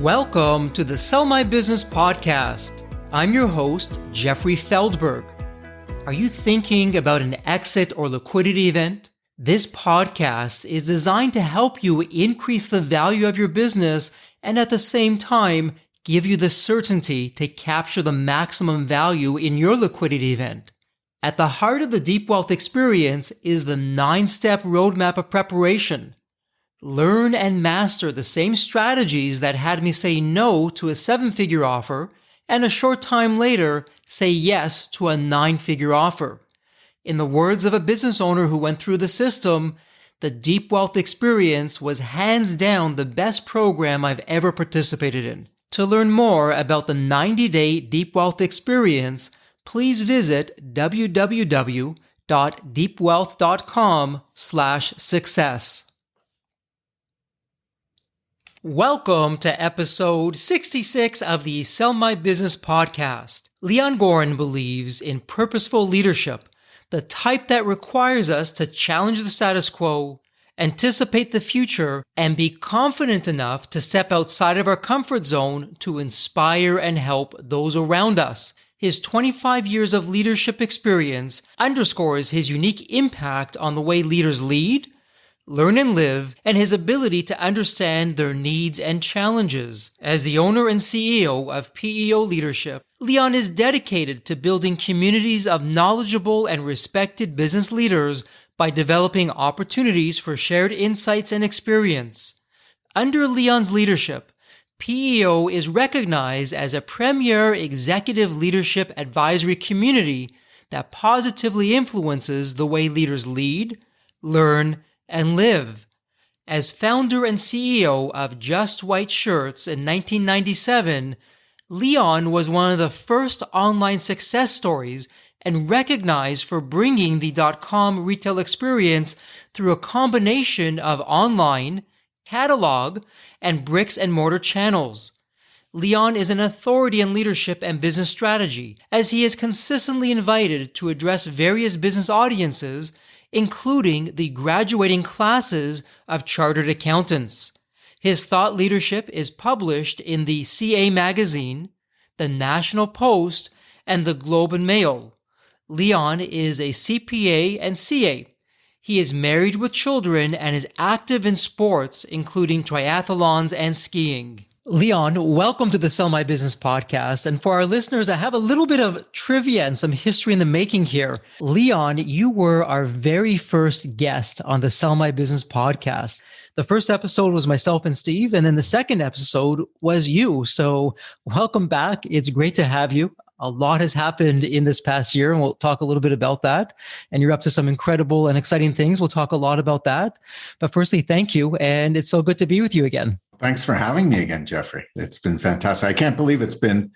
Welcome to the Sell My Business podcast. I'm your host, Jeffrey Feldberg. Are you thinking about an exit or liquidity event? This podcast is designed to help you increase the value of your business and at the same time give you the certainty to capture the maximum value in your liquidity event. At the heart of the Deep Wealth experience is the 9-step roadmap of preparation. Learn and master the same strategies that had me say no to a 7-figure offer and a short time later say yes to a 9-figure offer. In the words of a business owner who went through the system, the Deep Wealth experience was hands down the best program I've ever participated in. To learn more about the 90-day Deep Wealth experience, please visit www.deepwealth.com/success. Welcome to episode 66 of the Sell My Business podcast. Leon Goren believes in purposeful leadership, the type that requires us to challenge the status quo, anticipate the future, and be confident enough to step outside of our comfort zone to inspire and help those around us. His 25 years of leadership experience underscores his unique impact on the way leaders lead, learn and live, and his ability to understand their needs and challenges. As the owner and CEO of PEO Leadership, Leon is dedicated to building communities of knowledgeable and respected business leaders by developing opportunities for shared insights and experience. Under Leon's leadership, PEO is recognized as a premier executive leadership advisory community that positively influences the way leaders lead, learn, and live. As founder and CEO of Just White Shirts in 1997, Leon was one of the first online success stories and recognized for bringing the .com retail experience through a combination of online, catalog, and bricks and mortar channels. Leon is an authority in leadership and business strategy, as he is consistently invited to address various business audiences, including the graduating classes of chartered accountants. His thought leadership is published in the CA Magazine, the National Post, and the Globe and Mail. Leon is a CPA and CA. He is married with children and is active in sports, including triathlons and skiing. Leon, welcome to the Sell My Business podcast. And for our listeners, I have a little bit of trivia and some history in the making here. Leon, you were our very first guest on the Sell My Business podcast. The first episode was myself and Steve, and then the second episode was you. So welcome back. It's great to have you. A lot has happened in this past year, and we'll talk a little bit about that. And you're up to some incredible and exciting things. We'll talk a lot about that. But firstly, thank you. And it's so good to be with you again. Thanks for having me again, Jeffrey. It's been fantastic. I can't believe it's been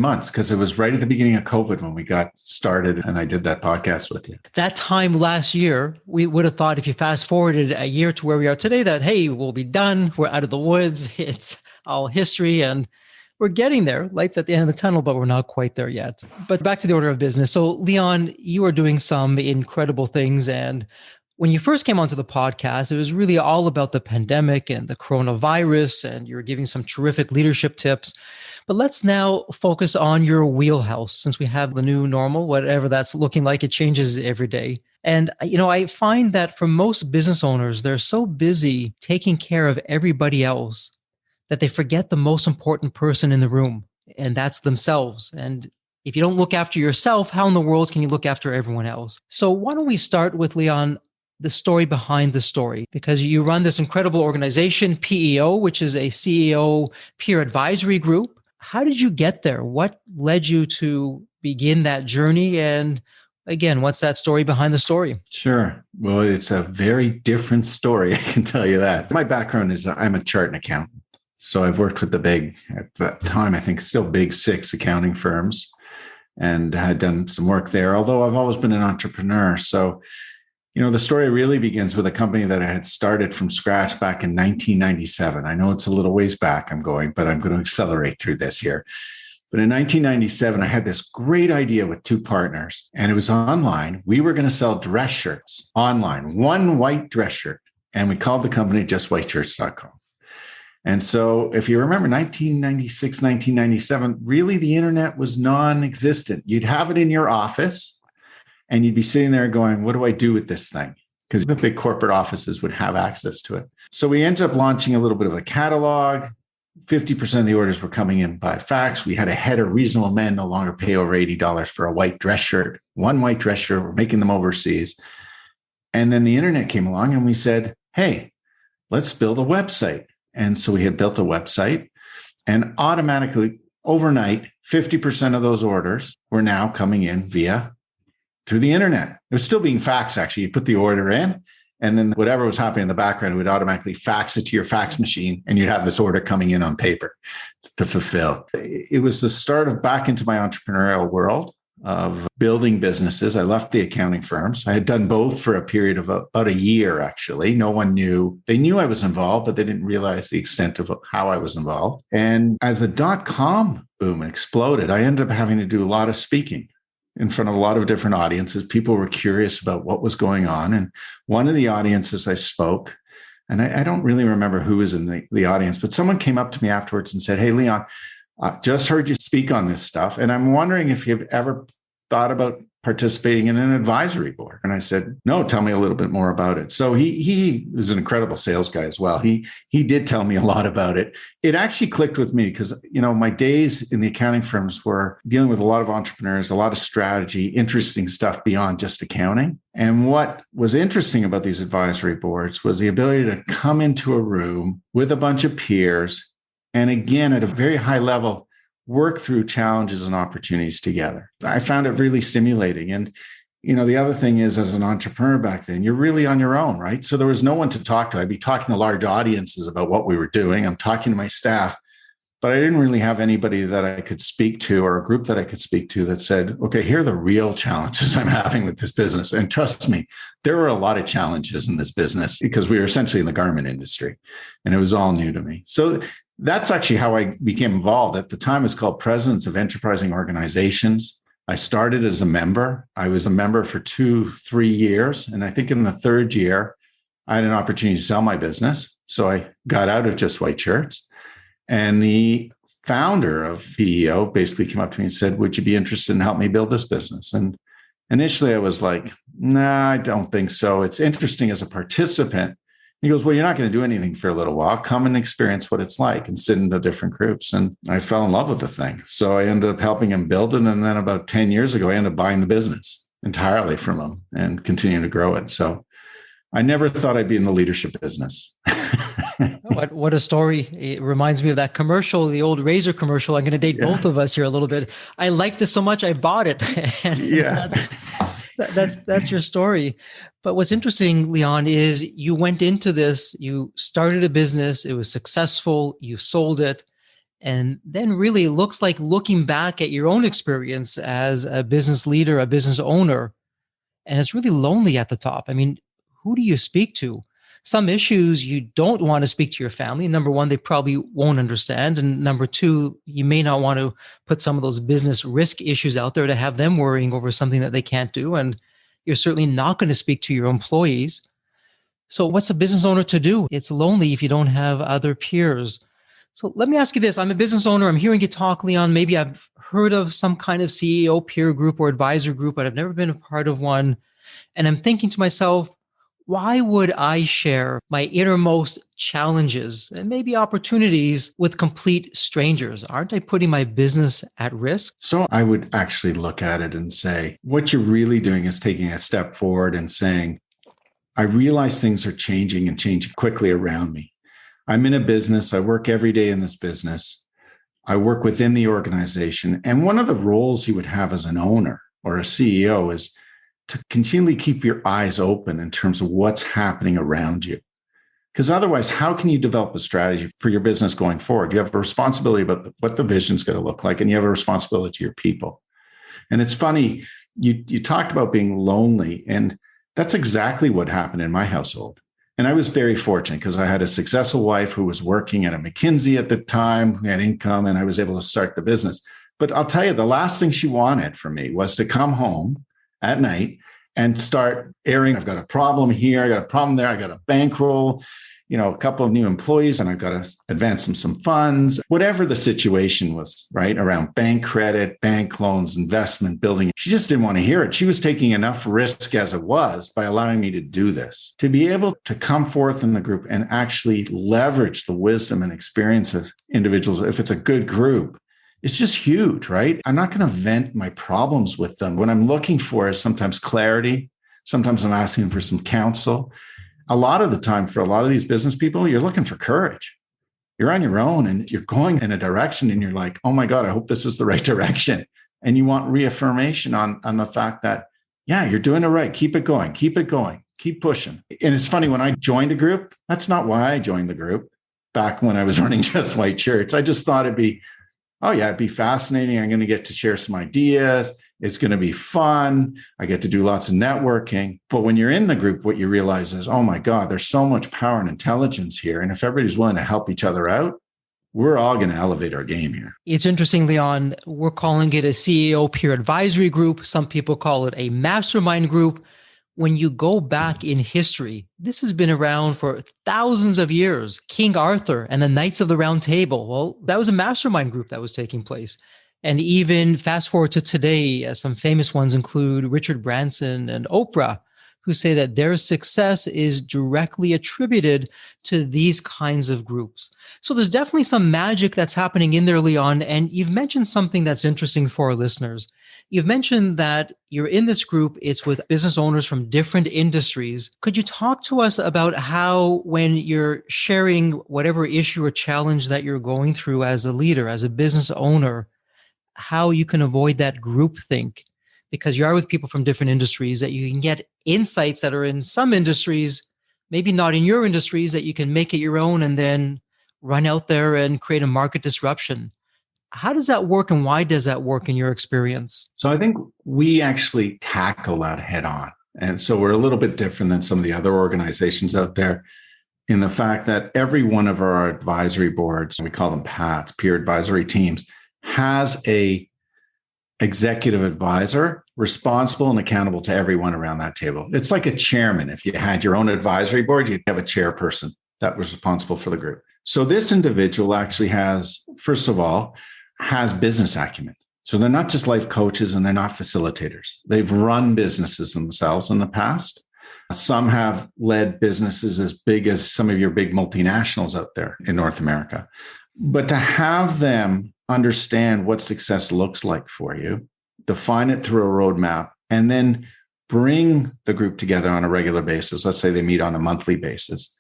months, because it was right at the beginning of COVID when we got started and I did that podcast with you. That time last year, we would have thought if you fast forwarded a year to where we are today, that, hey, we'll be done. We're out of the woods. It's all history and we're getting there. Lights at the end of the tunnel, but we're not quite there yet. But back to the order of business. So Leon, you are doing some incredible things. And when you first came onto the podcast, it was really all about the pandemic and the coronavirus, and you were giving some terrific leadership tips. But let's now focus on your wheelhouse, since we have the new normal, whatever that's looking like. It changes every day. And, I find that for most business owners, they're so busy taking care of everybody else that they forget the most important person in the room, and that's themselves. And if you don't look after yourself, how in the world can you look after everyone else? So why don't we start with, Leon, the story behind the story, because you run this incredible organization, PEO, which is a CEO peer advisory group. How did you get there? What led you to begin that journey? And again, what's that story behind the story? Sure. Well, it's a very different story, I can tell you that. My background is I'm a chartered accountant. So I've worked with the big, at that time, I think still big 6 accounting firms, and had done some work there, although I've always been an entrepreneur. So the story really begins with a company that I had started from scratch back in 1997. I know it's a little ways back but I'm going to accelerate through this here. But in 1997, I had this great idea with 2 partners, and it was online. We were going to sell dress shirts online, one white dress shirt, and we called the company justwhiteshirts.com. And so if you remember 1996, 1997, really the internet was non-existent. You'd have it in your office and you'd be sitting there going, what do I do with this thing? Because the big corporate offices would have access to it. So we ended up launching a little bit of a catalog. 50% of the orders were coming in by fax. We had a header, reasonable men no longer pay over $80 for a white dress shirt. One white dress shirt, we're making them overseas. And then the internet came along and we said, hey, let's build a website. And so we had built a website, and automatically overnight, 50% of those orders were now coming in through the internet. It was still being faxed, actually. You put the order in, and then whatever was happening in the background would automatically fax it to your fax machine, and you'd have this order coming in on paper to fulfill. It was the start of back into my entrepreneurial world of building businesses. I left the accounting firms. I had done both for a period of about a year, actually. No one knew. They knew I was involved, but they didn't realize the extent of how I was involved. And as the dot-com boom exploded, I ended up having to do a lot of speaking in front of a lot of different audiences. People were curious about what was going on. And one of the audiences I spoke, and I don't really remember who was in the audience, but someone came up to me afterwards and said, hey, Leon, just heard you speak on this stuff, and I'm wondering if you've ever thought about participating in an advisory board. And I said, no, tell me a little bit more about it. So he was an incredible sales guy as well. He did tell me a lot about it. It actually clicked with me because, my days in the accounting firms were dealing with a lot of entrepreneurs, a lot of strategy, interesting stuff beyond just accounting. And what was interesting about these advisory boards was the ability to come into a room with a bunch of peers, and again, at a very high level, work through challenges and opportunities together. I found it really stimulating. And, the other thing is, as an entrepreneur back then, you're really on your own, right? So there was no one to talk to. I'd be talking to large audiences about what we were doing. I'm talking to my staff, but I didn't really have anybody that I could speak to, or a group that I could speak to that said, okay, here are the real challenges I'm having with this business. And trust me, there were a lot of challenges in this business because we were essentially in the garment industry and it was all new to me. So that's actually how I became involved. At the time, it was called Presidents of Enterprising Organizations. I started as a member. I was a member for 2-3 years. And I think in the third year, I had an opportunity to sell my business. So I got out of just white shirts. And the founder of PEO basically came up to me and said, would you be interested in helping me build this business? And initially I was like, nah, I don't think so. It's interesting as a participant. He goes, well, you're not going to do anything for a little while. Come and experience what it's like and sit in the different groups. And I fell in love with the thing. So I ended up helping him build it. And then about 10 years ago, I ended up buying the business entirely from him and continuing to grow it. So I never thought I'd be in the leadership business. What a story. It reminds me of that commercial, the old Razor commercial. I'm going to date both of us here a little bit. I liked this so much, I bought it. And that's your story. But what's interesting, Leon, is you went into this, you started a business, it was successful, you sold it. And then really it looks like, looking back at your own experience as a business leader, a business owner, and it's really lonely at the top. I mean, who do you speak to? Some issues you don't want to speak to your family. Number one, they probably won't understand. And number two, you may not want to put some of those business risk issues out there to have them worrying over something that they can't do. And you're certainly not going to speak to your employees. So what's a business owner to do? It's lonely if you don't have other peers. So let me ask you this. I'm a business owner. I'm hearing you talk, Leon. Maybe I've heard of some kind of CEO peer group or advisor group, but I've never been a part of one. And I'm thinking to myself, why would I share my innermost challenges and maybe opportunities with complete strangers? Aren't I putting my business at risk? So I would actually look at it and say, what you're really doing is taking a step forward and saying, I realize things are changing and changing quickly around me. I'm in a business. I work every day in this business. I work within the organization. And one of the roles you would have as an owner or a CEO is to continually keep your eyes open in terms of what's happening around you. Because otherwise, how can you develop a strategy for your business going forward? You have a responsibility about what the vision's going to look like, and you have a responsibility to your people. And it's funny, you talked about being lonely, and that's exactly what happened in my household. And I was very fortunate because I had a successful wife who was working at a McKinsey at the time, who had income, and I was able to start the business. But I'll tell you, the last thing she wanted from me was to come home at night and start airing. I've got a problem here. I got a problem there. I got a bankroll, a couple of new employees, and I've got to advance them some funds, whatever the situation was, right? Around bank credit, bank loans, investment, building. She just didn't want to hear it. She was taking enough risk as it was by allowing me to do this, to be able to come forth in the group and actually leverage the wisdom and experience of individuals. If it's a good group, it's just huge, right? I'm not going to vent my problems with them. What I'm looking for is sometimes clarity. Sometimes I'm asking for some counsel. A lot of the time, for a lot of these business people, you're looking for courage. You're on your own and you're going in a direction and you're like, oh my God, I hope this is the right direction. And you want reaffirmation on the fact that, yeah, you're doing it right. Keep it going, keep pushing. And it's funny, when I joined a group, that's not why I joined the group back when I was running Just White Shirts. I just thought it'd be fascinating. I'm going to get to share some ideas. It's going to be fun. I get to do lots of networking. But when you're in the group, what you realize is, oh my God, there's so much power and intelligence here. And if everybody's willing to help each other out, we're all going to elevate our game here. It's interesting, Leon. We're calling it a CEO peer advisory group. Some people call it a mastermind group. When you go back in history, this has been around for thousands of years. King Arthur and the Knights of the Round Table, well, that was a mastermind group that was taking place. And even fast forward to today, some famous ones include Richard Branson and Oprah, who say that their success is directly attributed to these kinds of groups. So there's definitely some magic that's happening in there, Leon. And you've mentioned something that's interesting for our listeners. You've mentioned that you're in this group, it's with business owners from different industries. Could you talk to us about how, when you're sharing whatever issue or challenge that you're going through as a leader, as a business owner, how you can avoid that groupthink? Because you are with people from different industries, that you can get insights that are in some industries, maybe not in your industries, that you can make it your own and then run out there and create a market disruption. How does that work, and why does that work in your experience? So I think we actually tackle that head on. And so we're a little bit different than some of the other organizations out there in the fact that every one of our advisory boards, we call them PATs, peer advisory teams, has a executive advisor responsible and accountable to everyone around that table. It's like a chairman. If you had your own advisory board, you'd have a chairperson that was responsible for the group. So this individual actually has, first of all, has business acumen. So they're not just life coaches and they're not facilitators. They've run businesses themselves in the past. Some have led businesses as big as some of your big multinationals out there in North America. But to have them understand what success looks like for you, define it through a roadmap, and then bring the group together on a regular basis. Let's say they meet on a monthly basis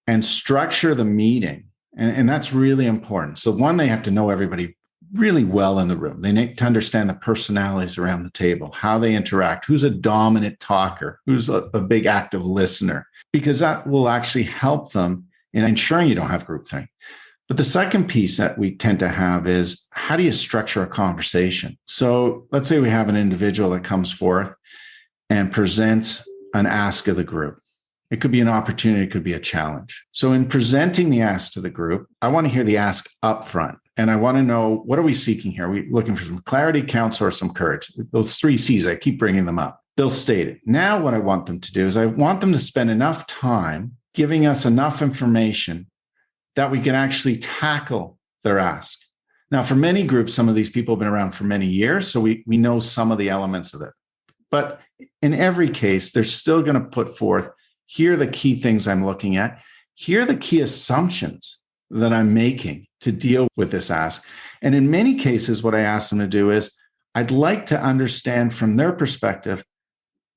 and structure the meeting. And that's really important. So one, they have to know everybody really well in the room. They need to understand the personalities around the table, how they interact, who's a dominant talker, who's a big active listener, because that will actually help them in ensuring you don't have groupthink. But the second piece that we tend to have is, how do you structure a conversation? So let's say we have an individual that comes forth and presents an ask of the group. It could be an opportunity, it could be a challenge. So in presenting the ask to the group, I want to hear the ask up front. And I want to know, what are we seeking here? Are we looking for some clarity, counsel, or some courage? Those 3 C's, I keep bringing them up. They'll state it. Now what I want them to do is I want them to spend enough time giving us enough information that we can actually tackle their ask. Now, for many groups, some of these people have been around for many years, so we know some of the elements of it. But in every case, they're still going to put forth, here are the key things I'm looking at. Here are the key assumptions that I'm making to deal with this ask. And in many cases, what I ask them to do is, I'd like to understand from their perspective,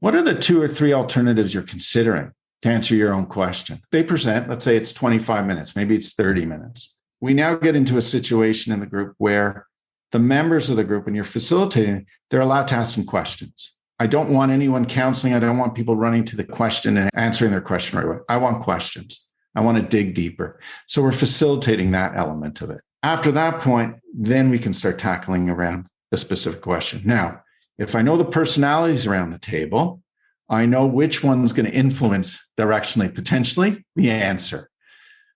what are the 2 or 3 alternatives you're considering to answer your own question? They present, let's say it's 25 minutes, maybe it's 30 minutes. We now get into a situation in the group where the members of the group, when you're facilitating, they're allowed to ask some questions. I don't want anyone counseling. I don't want people running to the question and answering their question right away. I want questions. I want to dig deeper. So we're facilitating that element of it. After that point, then we can start tackling around the specific question. Now, if I know the personalities around the table, I know which one's going to influence directionally, potentially, the answer.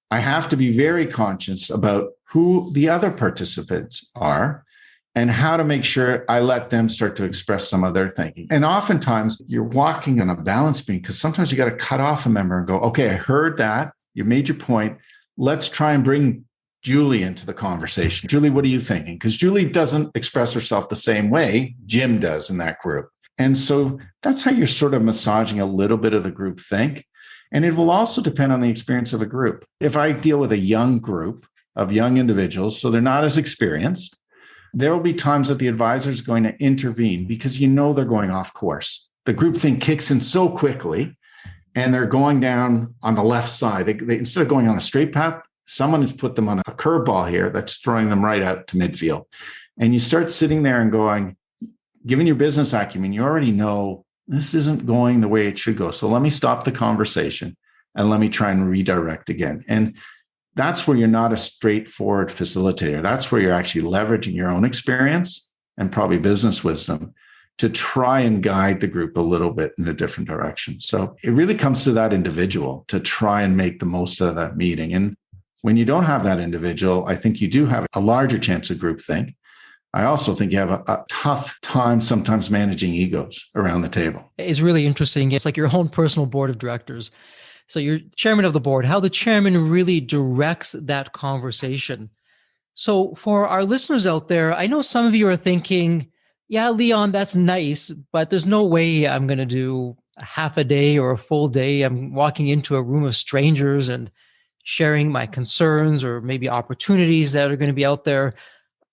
I have to be very conscious about who the other participants are and how to make sure I let them start to express some of their thinking. And oftentimes you're walking on a balance beam because sometimes you got to cut off a member and go, okay, I heard that. You made your point. Let's try and bring Julie into the conversation. Julie, what are you thinking? Because Julie doesn't express herself the same way Jim does in that group. And so that's how you're sort of massaging a little bit of the group think. And it will also depend on the experience of a group. If I deal with a young group of young individuals, so they're not as experienced, there will be times that the advisor is going to intervene because they're going off course. The group think kicks in so quickly and they're going down on the left side. They instead of going on a straight path, someone has put them on a curveball here that's throwing them right out to midfield. And you start sitting there and going, given your business acumen, you already know this isn't going the way it should go. So let me stop the conversation and let me try and redirect again. And that's where you're not a straightforward facilitator. That's where you're actually leveraging your own experience and probably business wisdom to try and guide the group a little bit in a different direction. So it really comes to that individual to try and make the most of that meeting. And when you don't have that individual, I think you do have a larger chance of groupthink. I also think you have a tough time sometimes managing egos around the table. It's really interesting. It's like your own personal board of directors. So you're chairman of the board, how the chairman really directs that conversation. So for our listeners out there, I know some of you are thinking, yeah, Leon, that's nice, but there's no way I'm going to do a half a day or a full day. I'm walking into a room of strangers and sharing my concerns or maybe opportunities that are going to be out there.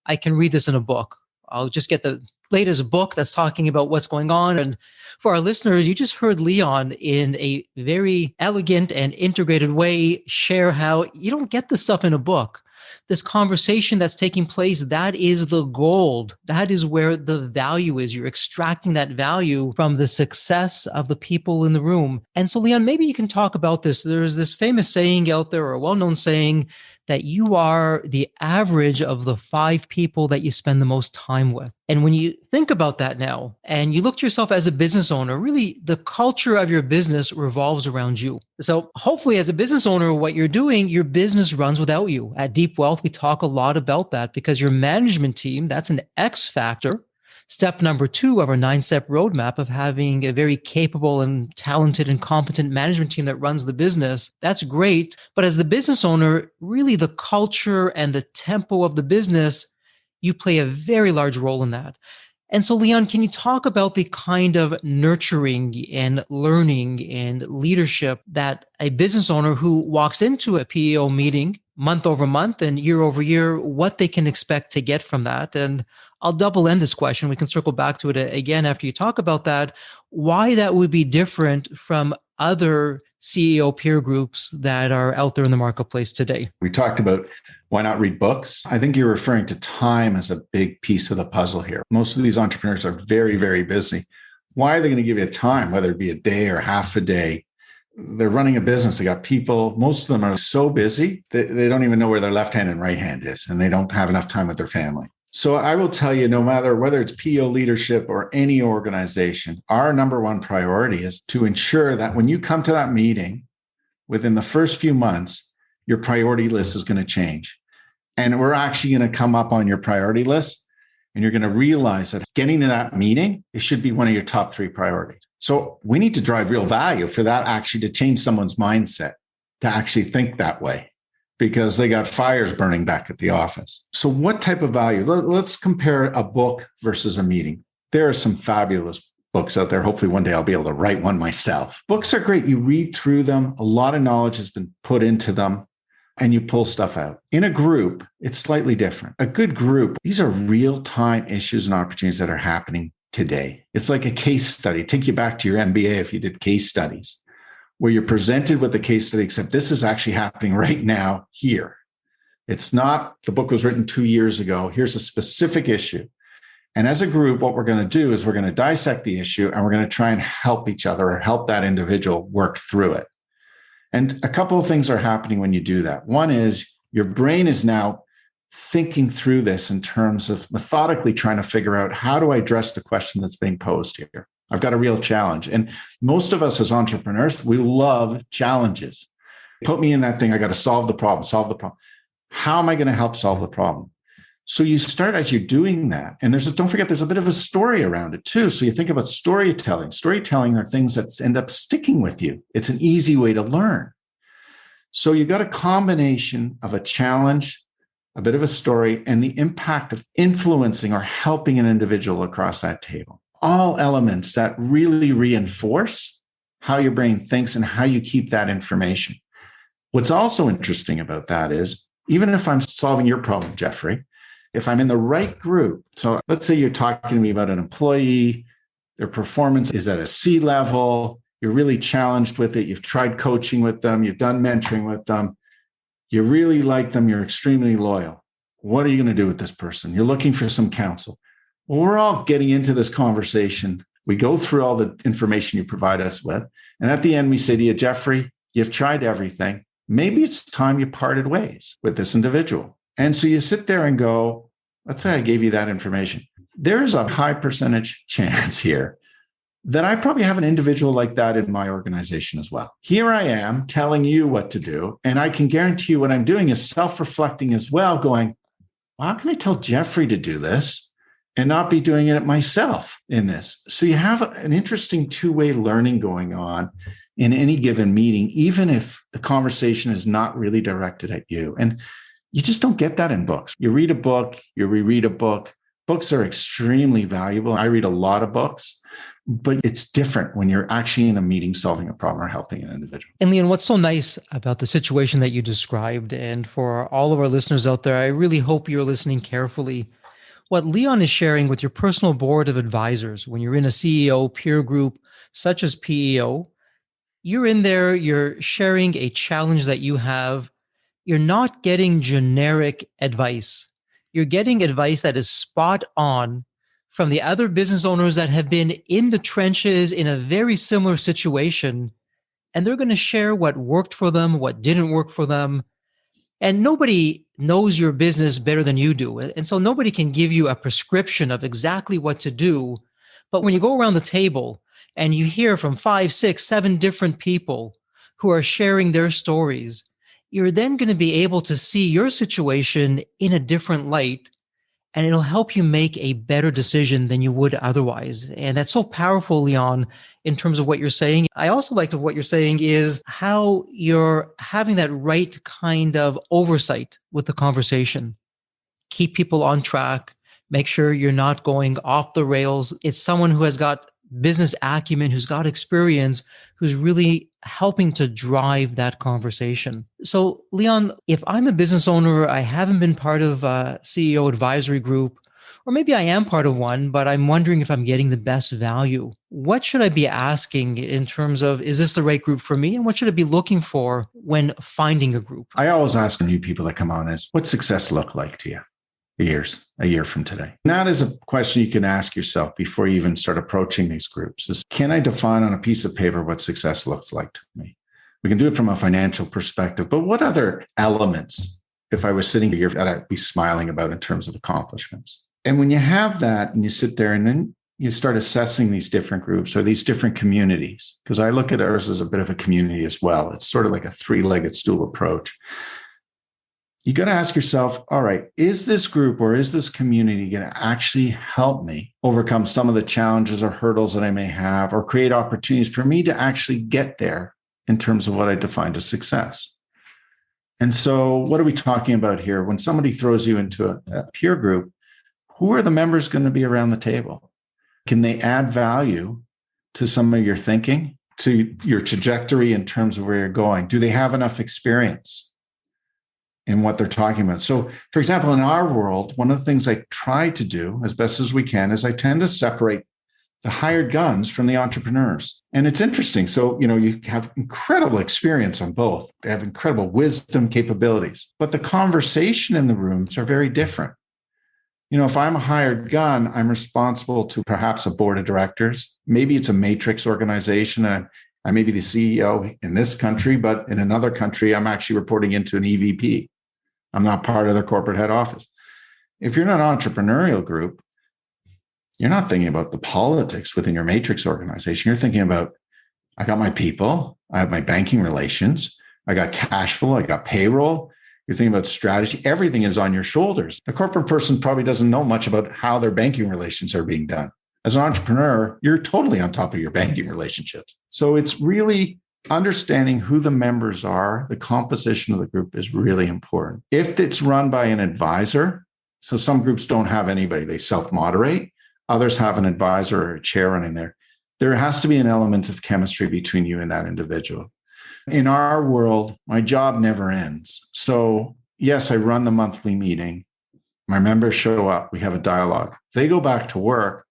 I can read this in a book. I'll just get the latest book that's talking about what's going on. And for our listeners, you just heard Leon in a very elegant and integrated way share how you don't get this stuff in a book. This conversation that's taking place, that is the gold. That is where the value is. You're extracting that value from the success of the people in the room. And so, Leon, maybe you can talk about this. There's this famous saying out there, or a well-known saying, that you are the average of the 5 people that you spend the most time with. And when you think about that now, and you look to yourself as a business owner, really the culture of your business revolves around you. So hopefully as a business owner, what you're doing, your business runs without you. At Deep Wealth, we talk a lot about that because your management team, that's an X factor. Step number 2 of our 9-step roadmap of having a very capable and talented and competent management team that runs the business. That's great. But as the business owner, really the culture and the tempo of the business, you play a very large role in that. And so, Leon, can you talk about the kind of nurturing and learning and leadership that a business owner who walks into a PEO meeting month over month and year over year, what they can expect to get from that? And I'll double end this question. We can circle back to it again after you talk about that, why that would be different from other CEO peer groups that are out there in the marketplace today. We talked about why not read books. I think you're referring to time as a big piece of the puzzle here. Most of these entrepreneurs are very, very busy. Why are they going to give you time, whether it be a day or half a day? They're running a business. They got people. Most of them are so busy that they don't even know where their left hand and right hand is, and they don't have enough time with their family. So I will tell you, no matter whether it's PEO Leadership or any organization, our number one priority is to ensure that when you come to that meeting, within the first few months, your priority list is going to change. And we're actually going to come up on your priority list, and you're going to realize that getting to that meeting, it should be one of your top 3 priorities. So we need to drive real value for that actually to change someone's mindset to actually think that way, because they got fires burning back at the office. So what type of value? Let's compare a book versus a meeting. There are some fabulous books out there. Hopefully one day I'll be able to write one myself. Books are great. You read through them. A lot of knowledge has been put into them and you pull stuff out. In a group, it's slightly different. A good group, these are real-time issues and opportunities that are happening today. It's like a case study. Take you back to your MBA if you did case studies, where you're presented with the case study, except this is actually happening right now here. It's not the book was written 2 years ago. Here's a specific issue. And as a group, what we're going to do is we're going to dissect the issue and we're going to try and help each other or help that individual work through it. And a couple of things are happening when you do that. One is your brain is now thinking through this in terms of methodically trying to figure out, how do I address the question that's being posed here? I've got a real challenge. And most of us as entrepreneurs, we love challenges. Put me in that thing. I got to solve the problem, solve the problem. How am I going to help solve the problem? So you start as you're doing that. And don't forget, there's a bit of a story around it too. So you think about storytelling. Storytelling are things that end up sticking with you. It's an easy way to learn. So you got a combination of a challenge, a bit of a story, and the impact of influencing or helping an individual across that table. All elements that really reinforce how your brain thinks and how you keep that information. What's also interesting about that is, even if I'm solving your problem, Jeffrey, if I'm in the right group, so let's say you're talking to me about an employee, their performance is at a C level, you're really challenged with it, you've tried coaching with them, you've done mentoring with them, you really like them, you're extremely loyal. What are you going to do with this person? You're looking for some counsel. Well, we're all getting into this conversation. We go through all the information you provide us with. And at the end, we say to you, Jeffrey, you've tried everything. Maybe it's time you parted ways with this individual. And so you sit there and go, let's say I gave you that information. There's a high percentage chance here that I probably have an individual like that in my organization as well. Here I am telling you what to do. And I can guarantee you what I'm doing is self-reflecting as well, going, well, how can I tell Jeffrey to do this and not be doing it myself in this? So you have an interesting two-way learning going on in any given meeting, even if the conversation is not really directed at you. And you just don't get that in books. You read a book, you reread a book. Books are extremely valuable. I read a lot of books, but it's different when you're actually in a meeting solving a problem or helping an individual. And Leon, what's so nice about the situation that you described, and for all of our listeners out there, I really hope you're listening carefully. What Leon is sharing with your personal board of advisors, when you're in a CEO peer group such as PEO, you're in there, you're sharing a challenge that you have. You're not getting generic advice. You're getting advice that is spot on from the other business owners that have been in the trenches in a very similar situation. And they're going to share what worked for them, what didn't work for them. And nobody knows your business better than you do. And so nobody can give you a prescription of exactly what to do. But when you go around the table and you hear from 5, 6, 7 different people who are sharing their stories, you're then going to be able to see your situation in a different light, and it'll help you make a better decision than you would otherwise. And that's so powerful, Leon, in terms of what you're saying. I also liked of what you're saying is how you're having that right kind of oversight with the conversation. Keep people on track, make sure you're not going off the rails. It's someone who has got business acumen, who's got experience, who's really helping to drive that conversation. So, Leon, if I'm a business owner, I haven't been part of a CEO advisory group, or maybe I am part of one, but I'm wondering if I'm getting the best value. What should I be asking in terms of, is this the right group for me? And what should I be looking for when finding a group? I always ask new people that come on is, what success look like to you? A year from today. And that is a question you can ask yourself before you even start approaching these groups is, can I define on a piece of paper what success looks like to me? We can do it from a financial perspective, but what other elements, if I was sitting here, that I'd be smiling about in terms of accomplishments? And when you have that and you sit there and then you start assessing these different groups or these different communities, because I look at ours as a bit of a community as well. It's sort of like a three-legged stool approach. You got to ask yourself, all right, is this group or is this community going to actually help me overcome some of the challenges or hurdles that I may have, or create opportunities for me to actually get there in terms of what I defined as success? And so what are we talking about here? When somebody throws you into a peer group, who are the members going to be around the table? Can they add value to some of your thinking, to your trajectory in terms of where you're going? Do they have enough experience in what they're talking about? So, for example, in our world, one of the things I try to do as best as we can is I tend to separate the hired guns from the entrepreneurs. And it's interesting. So, you have incredible experience on both. They have incredible wisdom, capabilities, but the conversation in the rooms are very different. If I'm a hired gun, I'm responsible to perhaps a board of directors. Maybe it's a matrix organization. I may be the CEO in this country, but in another country, I'm actually reporting into an EVP. I'm not part of their corporate head office. If you're in an entrepreneurial group, you're not thinking about the politics within your matrix organization. You're thinking about, I got my people, I have my banking relations, I got cash flow, I got payroll. You're thinking about strategy. Everything is on your shoulders. The corporate person probably doesn't know much about how their banking relations are being done. As an entrepreneur, you're totally on top of your banking relationships. So it's really understanding who the members are. The composition of the group is really important. If it's run by an advisor, so some groups don't have anybody, they self-moderate. Others have an advisor or a chair running there. There has to be an element of chemistry between you and that individual. In our world, my job never ends. So yes, I run the monthly meeting. My members show up. We have a dialogue. They go back to work.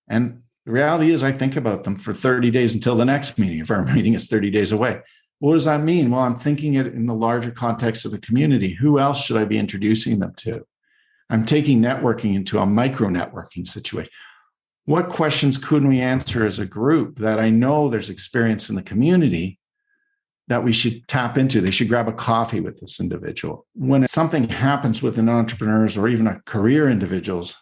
And the reality is I think about them for 30 days until the next meeting, if our meeting is 30 days away. What does that mean? Well, I'm thinking it in the larger context of the community. Who else should I be introducing them to? I'm taking networking into a micro networking situation. What questions could we answer as a group that I know there's experience in the community that we should tap into? They should grab a coffee with this individual. When something happens within entrepreneurs or even a career individuals,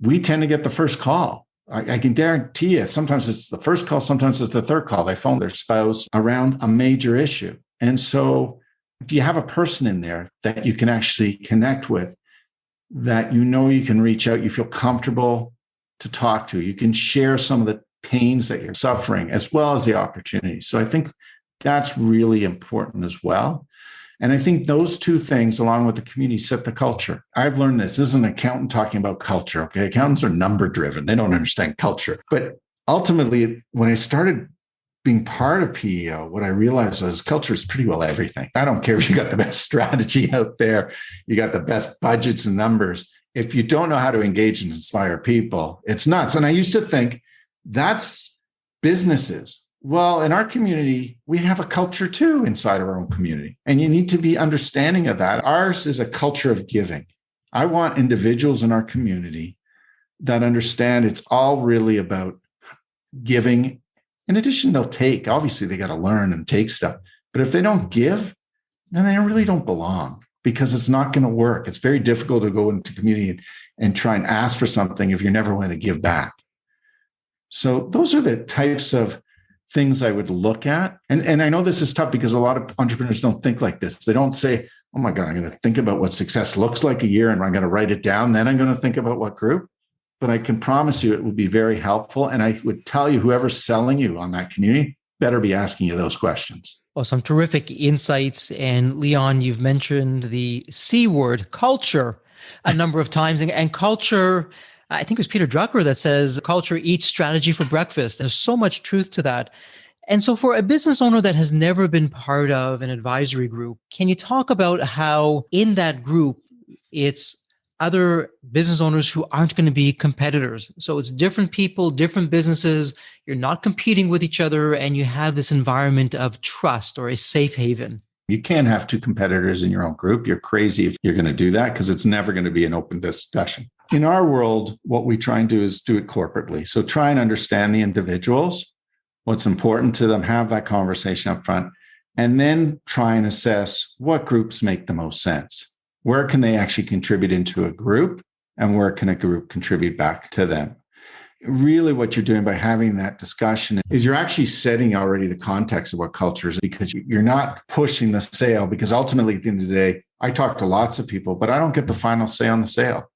we tend to get the first call. I can guarantee you, sometimes it's the first call, sometimes it's the third call. They phone their spouse around a major issue. And so do you have a person in there that you can actually connect with, that you know you can reach out, you feel comfortable to talk to? You can share some of the pains that you're suffering as well as the opportunities. So I think that's really important as well. And I think those two things, along with the community, set the culture. I've learned this. This is an accountant talking about culture. Okay. Accountants are number driven. They don't understand culture. But ultimately, when I started being part of PEO, what I realized was culture is pretty well everything. I don't care if you got the best strategy out there, you got the best budgets and numbers. If you don't know how to engage and inspire people, it's nuts. And I used to think that's businesses. Well, in our community, we have a culture too inside of our own community. And you need to be understanding of that. Ours is a culture of giving. I want individuals in our community that understand it's all really about giving. In addition, they'll take. Obviously, they got to learn and take stuff. But if they don't give, then they really don't belong, because it's not going to work. It's very difficult to go into community and try and ask for something if you're never willing to give back. So those are the types of things I would look at. And I know this is tough because a lot of entrepreneurs don't think like this. They don't say, oh my God, I'm going to think about what success looks like a year and I'm going to write it down. Then I'm going to think about what group. But I can promise you it will be very helpful. And I would tell you, whoever's selling you on that community better be asking you those questions. Well, some terrific insights. And Leon, you've mentioned the C word, culture, a number of times. And culture, I think it was Peter Drucker that says, culture eats strategy for breakfast. There's so much truth to that. And so for a business owner that has never been part of an advisory group, can you talk about how in that group, it's other business owners who aren't going to be competitors? So it's different people, different businesses. You're not competing with each other, and you have this environment of trust or a safe haven. You can't have two competitors in your own group. You're crazy if you're going to do that, because it's never going to be an open discussion. In our world, what we try and do is do it corporately. So try and understand the individuals, what's important to them, have that conversation up front, and then try and assess what groups make the most sense. Where can they actually contribute into a group, and where can a group contribute back to them? Really what you're doing by having that discussion is you're actually setting already the context of what culture is, because you're not pushing the sale, because ultimately at the end of the day, I talk to lots of people, but I don't get the final say on the sale.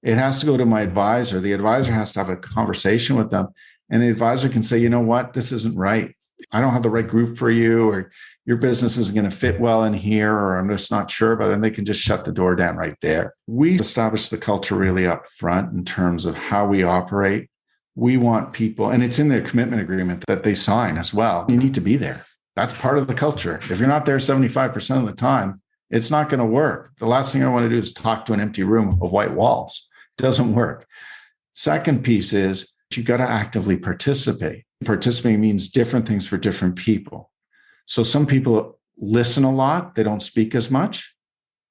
It has to go to my advisor. The advisor has to have a conversation with them, and the advisor can say, you know what, this isn't right. I don't have the right group for you, or your business isn't going to fit well in here, or I'm just not sure about it. And they can just shut the door down right there. We establish the culture really up front in terms of how we operate. We want people, and it's in their commitment agreement that they sign as well. You need to be there. That's part of the culture. If you're not there 75% of the time, it's not going to work. The last thing I want to do is talk to an empty room of white walls. It doesn't work. Second piece is you've got to actively participate. Participating means different things for different people. So some people listen a lot. They don't speak as much,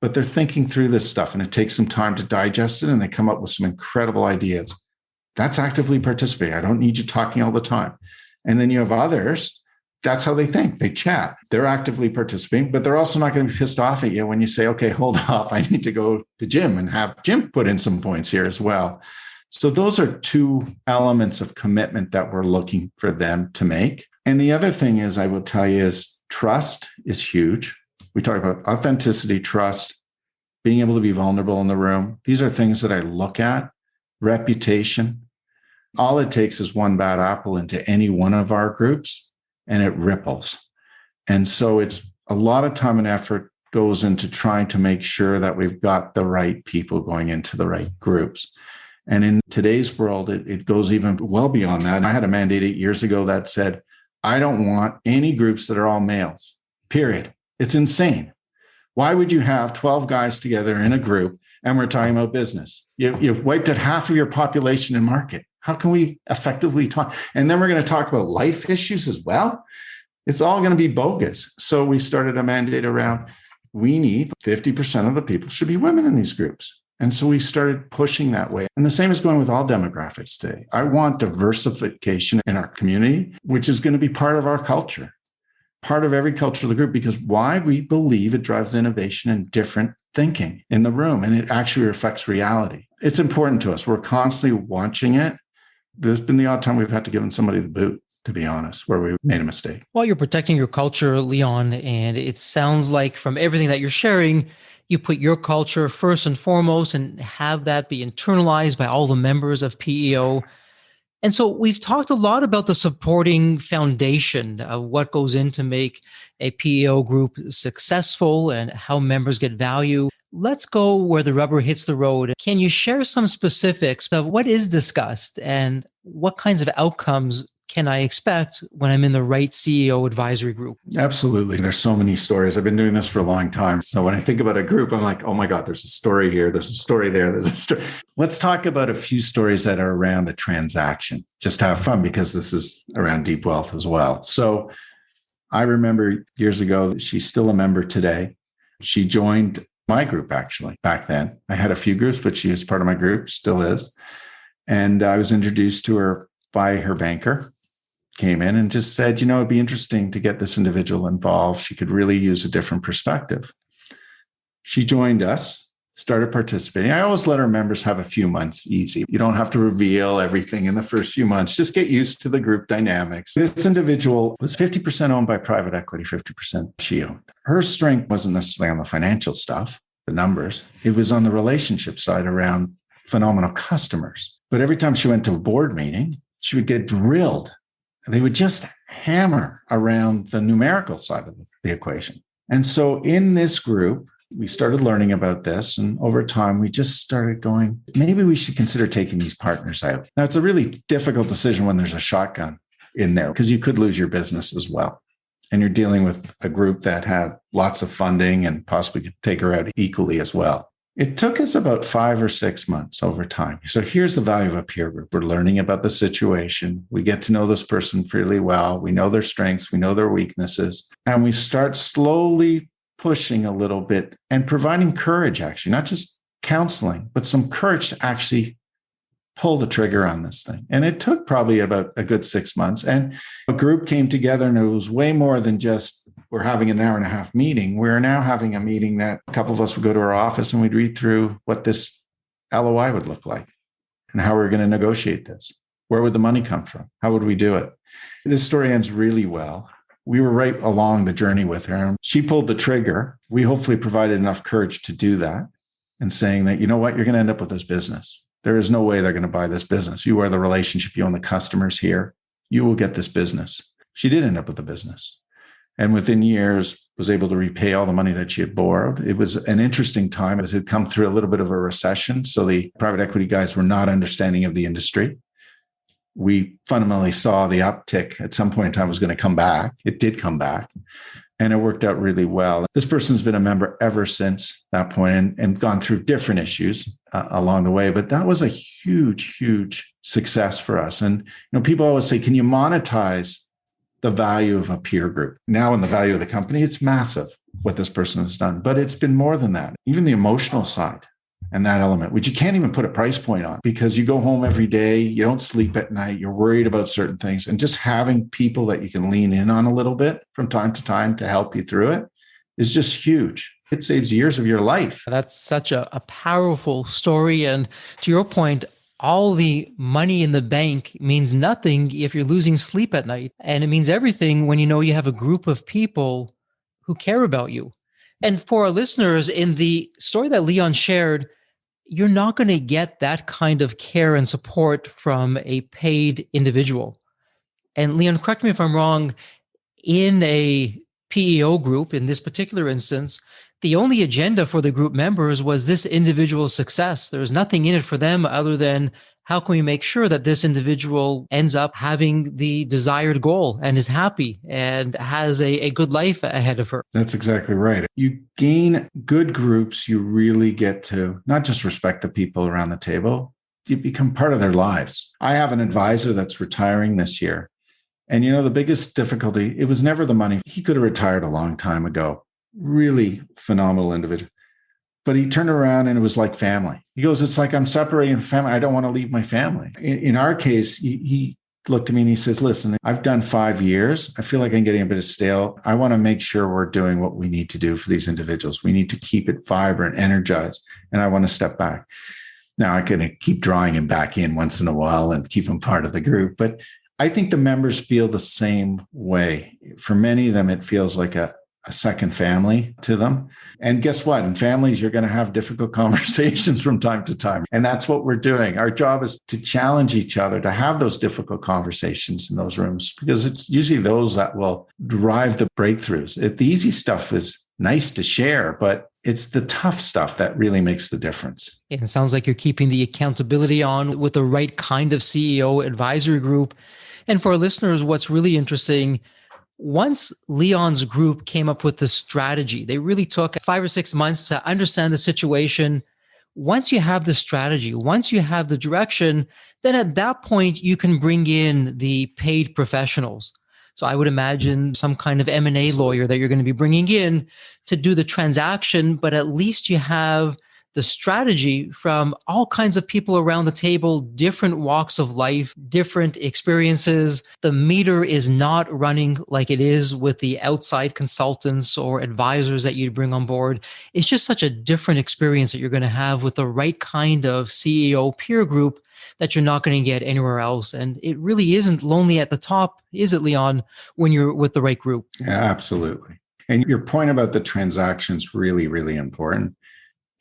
but they're thinking through this stuff, and it takes some time to digest it, and they come up with some incredible ideas. That's actively participating. I don't need you talking all the time. And then you have others, that's how they think. They chat. They're actively participating, but they're also not going to be pissed off at you when you say, okay, hold off. I need to go to Jim and have Jim put in some points here as well. So those are two elements of commitment that we're looking for them to make. And the other thing is, I will tell you, is trust is huge. We talk about authenticity, trust, being able to be vulnerable in the room. These are things that I look at. Reputation. All it takes is one bad apple into any one of our groups and it ripples. And so it's a lot of time and effort goes into trying to make sure that we've got the right people going into the right groups. And in today's world, it goes even well beyond that. I had a mandate 8 years ago that said, I don't want any groups that are all males, period. It's insane. Why would you have 12 guys together in a group and we're talking about business? You've wiped out half of your population and market. How can we effectively talk? And then we're going to talk about life issues as well. It's all going to be bogus. So we started a mandate around, we need 50% of the people should be women in these groups. And so we started pushing that way. And the same is going with all demographics today. I want diversification in our community, which is going to be part of our culture, part of every culture of the group, because why? We believe it drives innovation and different thinking in the room, and it actually reflects reality. It's important to us. We're constantly watching it. There's been the odd time we've had to give somebody the boot, to be honest, where we made a mistake. Well, you're protecting your culture, Leon, and it sounds like from everything that you're sharing, you put your culture first and foremost and have that be internalized by all the members of PEO. And so we've talked a lot about the supporting foundation of what goes in to make a PEO group successful and how members get value. Let's go where the rubber hits the road. Can you share some specifics of what is discussed and what kinds of outcomes can I expect when I'm in the right CEO advisory group? Absolutely. There's so many stories. I've been doing this for a long time. So when I think about a group, I'm like, oh my God, there's a story here. There's a story there. There's a story. Let's talk about a few stories that are around a transaction. Just to have fun, because this is around deep wealth as well. So I remember years ago, she's still a member today. She joined my group, actually, back then. I had a few groups, but she was part of my group, still is. And I was introduced to her by her banker. Came in and just said, it'd be interesting to get this individual involved. She could really use a different perspective. She joined us, started participating. I always let our members have a few months easy. You don't have to reveal everything in the first few months. Just get used to the group dynamics. This individual was 50% owned by private equity, 50% she owned. Her strength wasn't necessarily on the financial stuff, the numbers. It was on the relationship side around phenomenal customers. But every time she went to a board meeting, she would get drilled. They would just hammer around the numerical side of the equation. And so in this group, we started learning about this. And over time, we just started going, maybe we should consider taking these partners out. Now, it's a really difficult decision when there's a shotgun in there, because you could lose your business as well. And you're dealing with a group that had lots of funding and possibly could take her out equally as well. It took us about 5 or 6 months over time. So here's the value of a peer group. We're learning about the situation. We get to know this person fairly well. We know their strengths. We know their weaknesses. And we start slowly pushing a little bit and providing courage, actually, not just counseling, but some courage to actually pull the trigger on this thing. And it took probably about a good 6 months. And a group came together, and it was way more than just, we're having an hour and a half meeting. We're now having a meeting that a couple of us would go to our office and we'd read through what this LOI would look like and how we're going to negotiate this. Where would the money come from? How would we do it? This story ends really well. We were right along the journey with her. She pulled the trigger. We hopefully provided enough courage to do that, and saying that, you know what, you're going to end up with this business. There is no way they're going to buy this business. You are the relationship. You own the customers here. You will get this business. She did end up with the business. And within years, was able to repay all the money that she had borrowed. It was an interesting time. It had come through a little bit of a recession. So the private equity guys were not understanding of the industry. We fundamentally saw the uptick at some point in time was going to come back. It did come back. And it worked out really well. This person's been a member ever since that point, and gone through different issues along the way. But that was a huge, huge success for us. And people always say, can you monetize the value of a peer group? Now, in the value of the company, it's massive what this person has done. But it's been more than that. Even the emotional side and that element, which you can't even put a price point on, because you go home every day, you don't sleep at night, you're worried about certain things. And just having people that you can lean in on a little bit from time to time to help you through it is just huge. It saves years of your life. That's such a powerful story. And to your point, all the money in the bank means nothing if you're losing sleep at night. And it means everything when you know you have a group of people who care about you. And for our listeners, in the story that Leon shared, you're not going to get that kind of care and support from a paid individual. And Leon, correct me if I'm wrong, in a PEO group, in this particular instance, the only agenda for the group members was this individual's success. There was nothing in it for them other than how can we make sure that this individual ends up having the desired goal and is happy and has a good life ahead of her. That's exactly right. You gain good groups, you really get to not just respect the people around the table, you become part of their lives. I have an advisor that's retiring this year. And the biggest difficulty, it was never the money. He could have retired a long time ago. Really phenomenal individual. But he turned around and it was like family. He goes, it's like I'm separating the family. I don't want to leave my family. In our case, he looked at me and he says, listen, I've done 5 years. I feel like I'm getting a bit of stale. I want to make sure we're doing what we need to do for these individuals. We need to keep it vibrant, energized, and I want to step back. Now, I can keep drawing him back in once in a while and keep him part of the group. But I think the members feel the same way. For many of them, it feels like a second family to them. And guess what? In families, you're going to have difficult conversations from time to time. And that's what we're doing. Our job is to challenge each other, to have those difficult conversations in those rooms, because it's usually those that will drive the breakthroughs. The easy stuff is nice to share, but it's the tough stuff that really makes the difference. It sounds like you're keeping the accountability on with the right kind of CEO advisory group. And for our listeners, what's really interesting, once Leon's group came up with the strategy, they really took 5 or 6 months to understand the situation. Once you have the strategy, once you have the direction, then at that point, you can bring in the paid professionals. So I would imagine some kind of M&A lawyer that you're going to be bringing in to do the transaction, but at least you have the strategy from all kinds of people around the table, different walks of life, different experiences. The meter is not running like it is with the outside consultants or advisors that you bring on board. It's just such a different experience that you're going to have with the right kind of CEO peer group that you're not going to get anywhere else. And it really isn't lonely at the top, is it, Leon, when you're with the right group? Yeah, absolutely. And your point about the transaction's really, really important.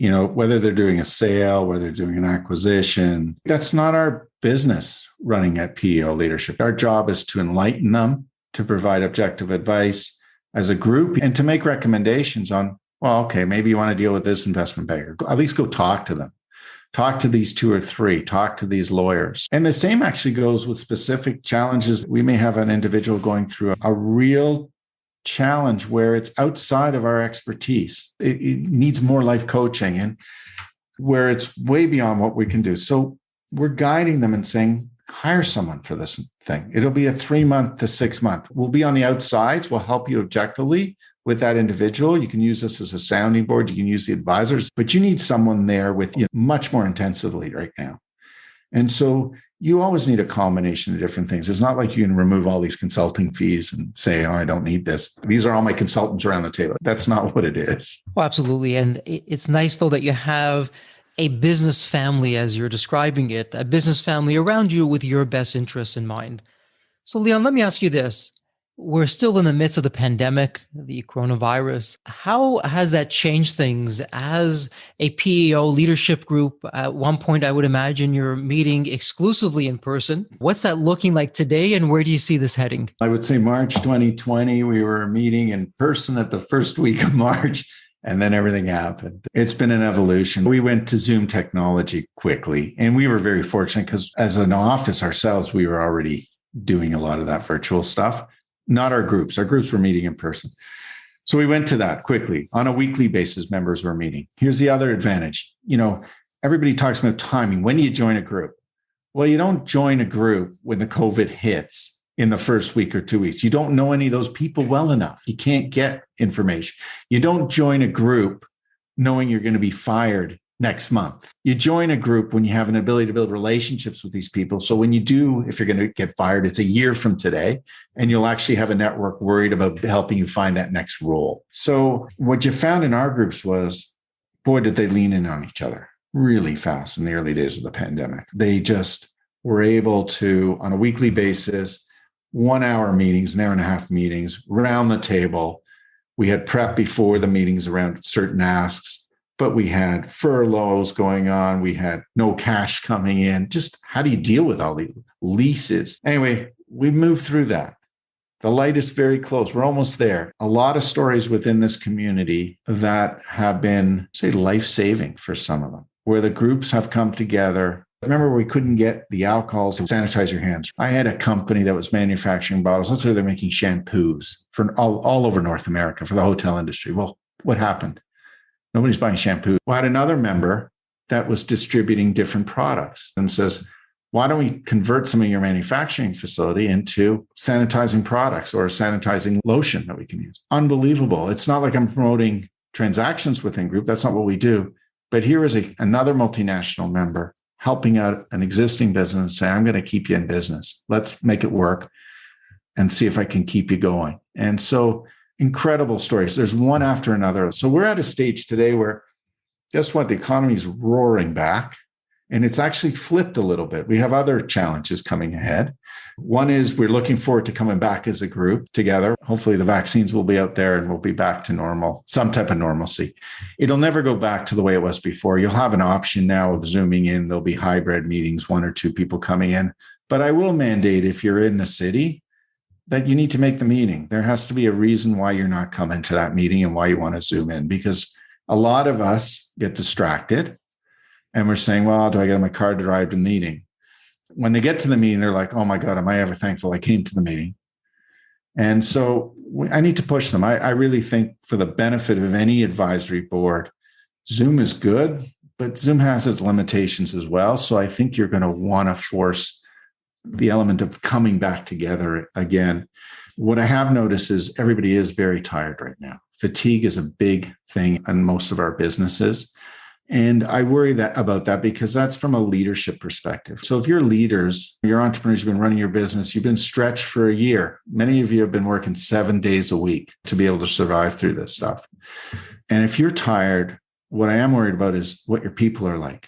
Whether they're doing a sale, whether they're doing an acquisition, that's not our business running at PEO Leadership. Our job is to enlighten them, to provide objective advice as a group, and to make recommendations on, well, okay, maybe you want to deal with this investment banker. At least go talk to them. Talk to these 2 or 3, talk to these lawyers. And the same actually goes with specific challenges. We may have an individual going through a real challenge where it's outside of our expertise. It needs more life coaching and where it's way beyond what we can do. So we're guiding them and saying, hire someone for this thing. It'll be a 3-month to 6-month. We'll be on the outsides. We'll help you objectively with that individual. You can use this as a sounding board. You can use the advisors, but you need someone there with you much more intensively right now. And so you always need a combination of different things. It's not like you can remove all these consulting fees and say, oh, I don't need this. These are all my consultants around the table. That's not what it is. Oh, absolutely. And it's nice, though, that you have a business family, as you're describing it, a business family around you with your best interests in mind. So, Leon, let me ask you this. We're still in the midst of the pandemic, the coronavirus. How has that changed things as a PEO leadership group? At one point, I would imagine you're meeting exclusively in person. What's that looking like today, and where do you see this heading? I would say March 2020, we were meeting in person at the first week of March, and then everything happened. It's been an evolution. We went to Zoom technology quickly, and we were very fortunate because as an office ourselves, we were already doing a lot of that virtual stuff. Not our groups. Our groups were meeting in person. So we went to that quickly. On a weekly basis, members were meeting. Here's the other advantage. Everybody talks about timing. When do you join a group? Well, you don't join a group when the COVID hits in the first week or 2 weeks. You don't know any of those people well enough. You can't get information. You don't join a group knowing you're going to be fired next month. You join a group when you have an ability to build relationships with these people. So when you do, if you're going to get fired, it's a year from today, and you'll actually have a network worried about helping you find that next role. So what you found in our groups was, boy, did they lean in on each other really fast in the early days of the pandemic. They just were able to, on a weekly basis, 1 hour meetings, an hour and a half meetings, round the table. We had prep before the meetings around certain asks, but we had furloughs going on. We had no cash coming in. Just how do you deal with all the leases? Anyway, we moved through that. The light is very close. We're almost there. A lot of stories within this community that have been, say, life-saving for some of them, where the groups have come together. Remember, we couldn't get the alcohols to sanitize your hands. I had a company that was manufacturing bottles. Let's say they're making shampoos for all over North America for the hotel industry. Well, what happened? Nobody's buying shampoo. Well, I had another member that was distributing different products and says, why don't we convert some of your manufacturing facility into sanitizing products or sanitizing lotion that we can use? Unbelievable. It's not like I'm promoting transactions within group. That's not what we do. But here is another multinational member helping out an existing business and say, I'm going to keep you in business. Let's make it work and see if I can keep you going. And so incredible stories. There's one after another. So we're at a stage today where, guess what? The economy is roaring back. And it's actually flipped a little bit. We have other challenges coming ahead. One is we're looking forward to coming back as a group together. Hopefully the vaccines will be out there and we'll be back to normal, some type of normalcy. It'll never go back to the way it was before. You'll have an option now of Zooming in. There'll be hybrid meetings, 1 or 2 people coming in. But I will mandate, if you're in the city, that you need to make the meeting. There has to be a reason why you're not coming to that meeting and why you want to Zoom in, because a lot of us get distracted. And we're saying, well, do I get my car to drive to the meeting? When they get to the meeting, they're like, oh my God, am I ever thankful I came to the meeting? And so I need to push them. I really think for the benefit of any advisory board, Zoom is good, but Zoom has its limitations as well. So I think you're going to want to force the element of coming back together again. What I have noticed is everybody is very tired right now. Fatigue is a big thing in most of our businesses. And I worry about that because that's from a leadership perspective. So if you're leaders, you're entrepreneurs, you've been running your business, you've been stretched for a year. Many of you have been working 7 days a week to be able to survive through this stuff. And if you're tired, what I am worried about is what your people are like.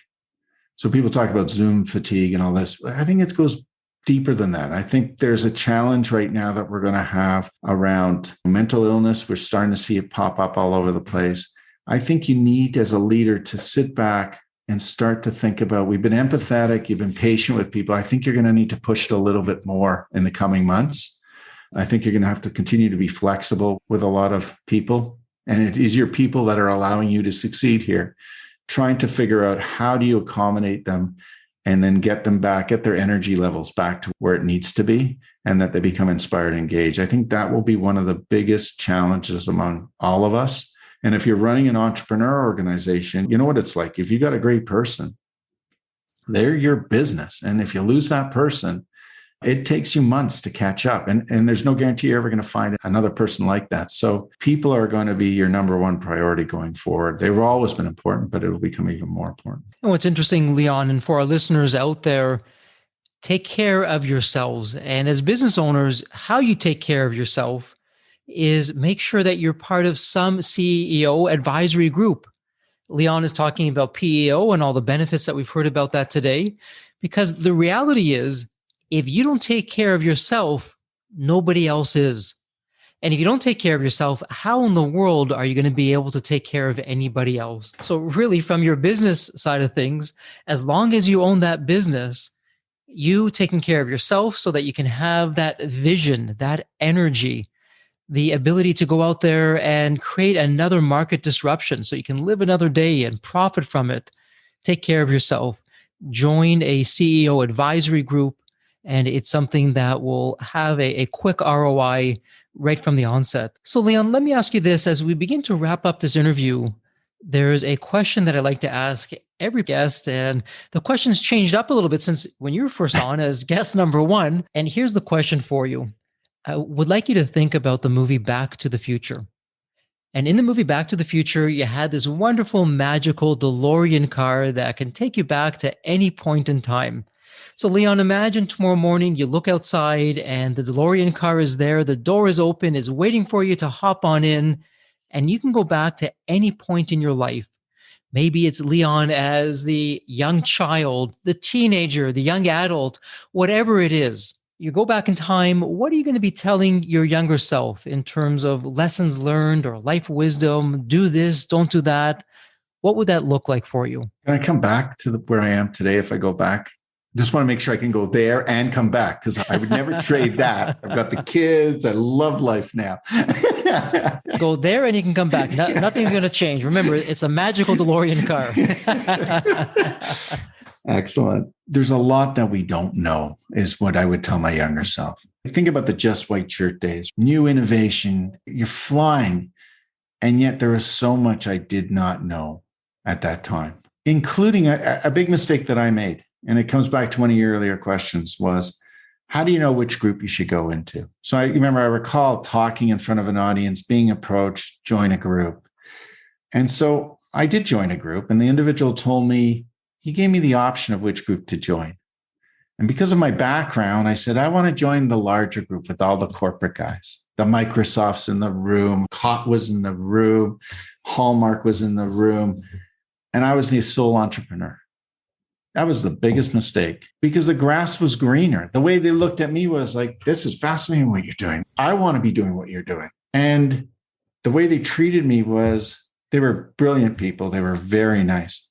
So people talk about Zoom fatigue and all this. I think it goes deeper than that. I think there's a challenge right now that we're going to have around mental illness. We're starting to see it pop up all over the place. I think you need, as a leader, to sit back and start to think about, we've been empathetic, you've been patient with people. I think you're going to need to push it a little bit more in the coming months. I think you're going to have to continue to be flexible with a lot of people. And it is your people that are allowing you to succeed here, trying to figure out how do you accommodate them and then get them back, get their energy levels back to where it needs to be, and that they become inspired and engaged. I think that will be one of the biggest challenges among all of us. And if you're running an entrepreneur organization, you know what it's like. If you got a great person, they're your business. And if you lose that person, it takes you months to catch up. And there's no guarantee you're ever going to find another person like that. So people are going to be your number one priority going forward. They've always been important, but it will become even more important. And what's interesting, Leon, and for our listeners out there, take care of yourselves. And as business owners, how you take care of yourself is make sure that you're part of some CEO advisory group. Leon is talking about PEO and all the benefits that we've heard about that today, because the reality is, if you don't take care of yourself, nobody else is. And if you don't take care of yourself, how in the world are you going to be able to take care of anybody else? So really, from your business side of things, as long as you own that business, you taking care of yourself so that you can have that vision, that energy, the ability to go out there and create another market disruption so you can live another day and profit from it. Take care of yourself. Join a CEO advisory group, and it's something that will have a quick ROI right from the onset. So Leon, let me ask you this. As we begin to wrap up this interview, there's a question that I like to ask every guest, and the question's changed up a little bit since when you were first on as guest number 1. And here's the question for you. I would like you to think about the movie Back to the Future. And in the movie Back to the Future, you had this wonderful, magical DeLorean car that can take you back to any point in time. So Leon, imagine tomorrow morning, you look outside and the DeLorean car is there. The door is open, is waiting for you to hop on in, and you can go back to any point in your life. Maybe it's Leon as the young child, the teenager, the young adult, whatever it is. you go back in time, what are you going to be telling your younger self in terms of lessons learned or life wisdom? Do this, don't do that. What would that look like for you? Can I come back to where I am today if I go back? Just want to make sure I can go there and come back because I would never trade that. I've got the kids. I love life now. Go there and you can come back. Nothing's going to change. Remember, it's a magical DeLorean car. Excellent. There's a lot that we don't know is what I would tell my younger self. Think about the Just White Shirt days, new innovation, you're flying. And yet there was so much I did not know at that time, including a big mistake that I made. And it comes back to one of your earlier questions was, how do you know which group you should go into? So I recall talking in front of an audience, being approached, join a group. And so I did join a group, and the individual told me, he gave me the option of which group to join. And because of my background, I said, I want to join the larger group with all the corporate guys. The Microsoft's in the room, Cott was in the room, Hallmark was in the room, and I was the sole entrepreneur. That was the biggest mistake because the grass was greener. The way they looked at me was like, this is fascinating what you're doing. I want to be doing what you're doing. And the way they treated me was they were brilliant people. They were very nice,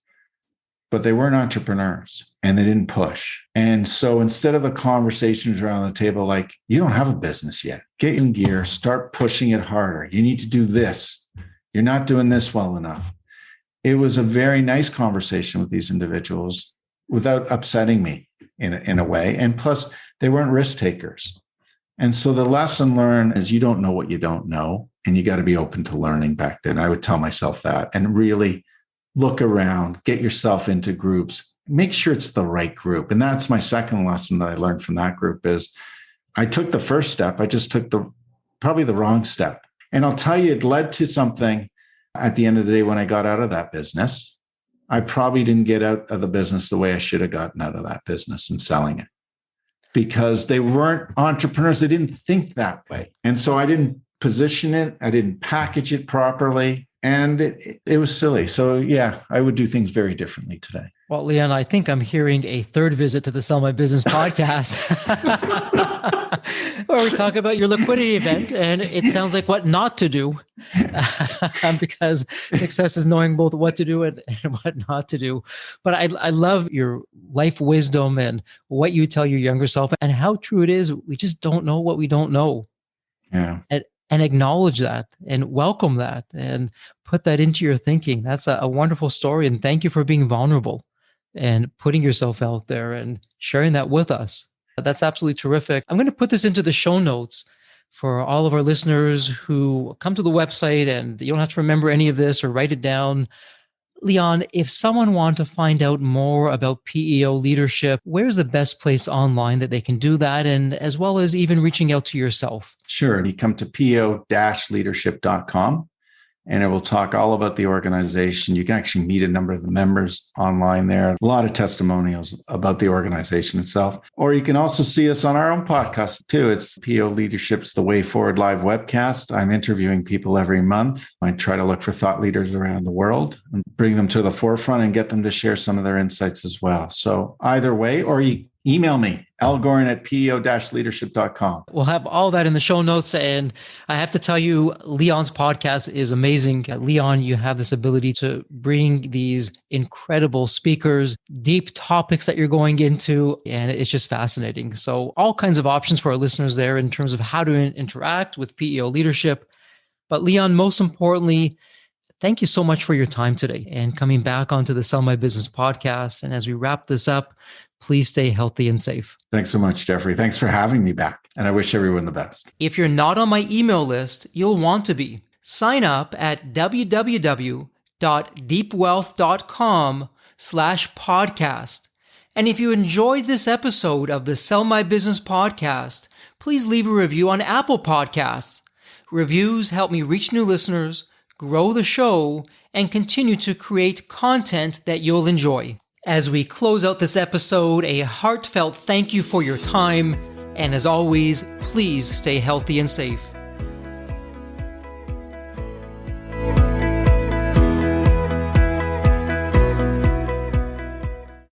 but they weren't entrepreneurs and they didn't push. And so instead of the conversations around the table, like, you don't have a business yet, get in gear, start pushing it harder. You need to do this. You're not doing this well enough. It was a very nice conversation with these individuals without upsetting me in a way. And plus, they weren't risk takers. And so the lesson learned is you don't know what you don't know, and you got to be open to learning back then. I would tell myself that and really look around, get yourself into groups, make sure it's the right group. And that's my second lesson that I learned from that group is I took the first step. I just took probably the wrong step. And I'll tell you, it led to something at the end of the day when I got out of that business. I probably didn't get out of the business the way I should have gotten out of that business and selling it because they weren't entrepreneurs. They didn't think that way. And so I didn't position it. I didn't package it properly. And it was silly. So yeah, I would do things very differently today. Well, Leon, I think I'm hearing a third visit to the Sell My Business podcast where we talk about your liquidity event, and it sounds like what not to do because success is knowing both what to do and what not to do. But I love your life wisdom and what you tell your younger self and how true it is. We just don't know what we don't know. Yeah. And acknowledge that and welcome that and put that into your thinking. That's a wonderful story. And thank you for being vulnerable and putting yourself out there and sharing that with us. That's absolutely terrific. I'm going to put this into the show notes for all of our listeners who come to the website, and you don't have to remember any of this or write it down. Leon, if someone wants to find out more about PEO leadership, where's the best place online that they can do that? And as well as even reaching out to yourself? Sure. You come to PEO-leadership.com and it will talk all about the organization. You can actually meet a number of the members online there. A lot of testimonials about the organization itself. Or you can also see us on our own podcast too. It's PEO Leadership's The Way Forward Live webcast. I'm interviewing people every month. I try to look for thought leaders around the world and bring them to the forefront and get them to share some of their insights as well. So either way, or you email me, lgoren@peo-leadership.com. We'll have all that in the show notes. And I have to tell you, Leon's podcast is amazing. Leon, you have this ability to bring these incredible speakers, deep topics that you're going into, and it's just fascinating. So all kinds of options for our listeners there in terms of how to interact with PEO leadership. But Leon, most importantly, thank you so much for your time today and coming back onto the Sell My Business podcast. And as we wrap this up, please stay healthy and safe. Thanks so much, Jeffrey. Thanks for having me back. And I wish everyone the best. If you're not on my email list, you'll want to be. Sign up at www.deepwealth.com/podcast. And if you enjoyed this episode of the Sell My Business podcast, please leave a review on Apple Podcasts. Reviews help me reach new listeners, grow the show, and continue to create content that you'll enjoy. As we close out this episode, a heartfelt thank you for your time. And as always, please stay healthy and safe.